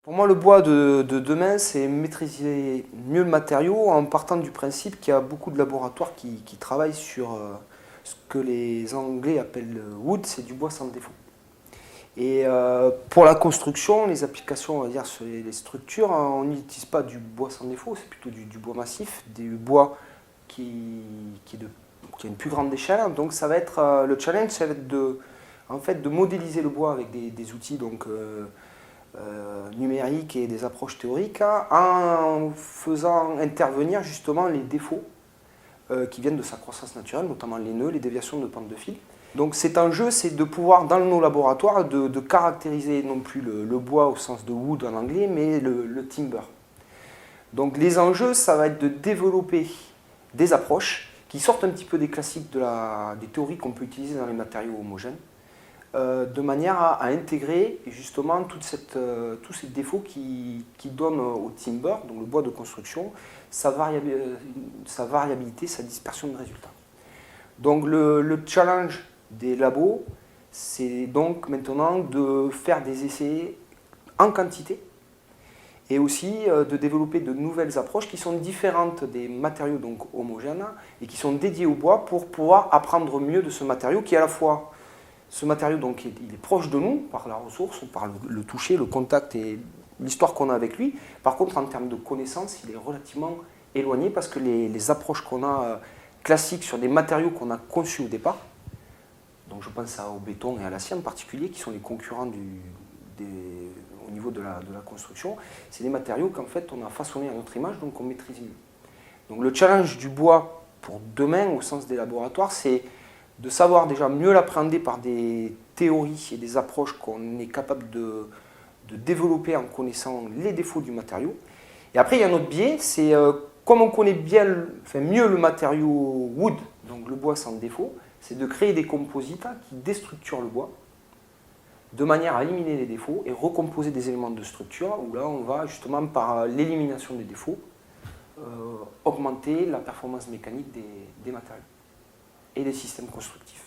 Pour moi, le bois de demain, c'est maîtriser mieux le matériau en partant du principe qu'il y a beaucoup de laboratoires qui travaillent sur ce que les Anglais appellent wood, c'est du bois sans défaut. Et pour la construction, les applications, on va dire, sur les structures, on n'utilise pas du bois sans défaut, c'est plutôt du bois massif, du bois qui a une plus grande échelle. Donc ça va être, le challenge, ça va être de modéliser le bois avec des outils numériques et des approches théoriques, en faisant intervenir justement les défauts qui viennent de sa croissance naturelle, notamment les nœuds, les déviations de pente de fil. Donc cet enjeu, c'est de pouvoir, dans nos laboratoires, de caractériser non plus le bois au sens de wood en anglais, mais le timber. Donc les enjeux, ça va être de développer des approches qui sortent un petit peu des classiques des théories qu'on peut utiliser dans les matériaux homogènes, de manière à intégrer justement tous ces défauts qui donnent au timber, donc le bois de construction, sa variabilité, sa dispersion de résultats. Donc le challenge des labos, c'est donc maintenant de faire des essais en quantité et aussi de développer de nouvelles approches qui sont différentes des matériaux donc homogènes et qui sont dédiés au bois pour pouvoir apprendre mieux de ce matériau qui est à la fois, ce matériau donc il est proche de nous par la ressource, par le toucher, le contact et l'histoire qu'on a avec lui. Par contre, en termes de connaissances, il est relativement éloigné parce que les approches qu'on a classiques sur des matériaux qu'on a conçus au départ, donc je pense au béton et à l'acier en particulier, qui sont les concurrents au niveau de la construction, c'est des matériaux qu'en fait on a façonnés à notre image, donc on maîtrise mieux. Donc le challenge du bois pour demain, au sens des laboratoires, c'est de savoir déjà mieux l'appréhender par des théories et des approches qu'on est capable de développer en connaissant les défauts du matériau. Et après, il y a un autre biais, c'est comme on connaît mieux le matériau wood, donc le bois sans défaut, c'est de créer des composites qui déstructurent le bois de manière à éliminer les défauts et recomposer des éléments de structure où là on va justement par l'élimination des défauts augmenter la performance mécanique des matériaux et des systèmes constructifs.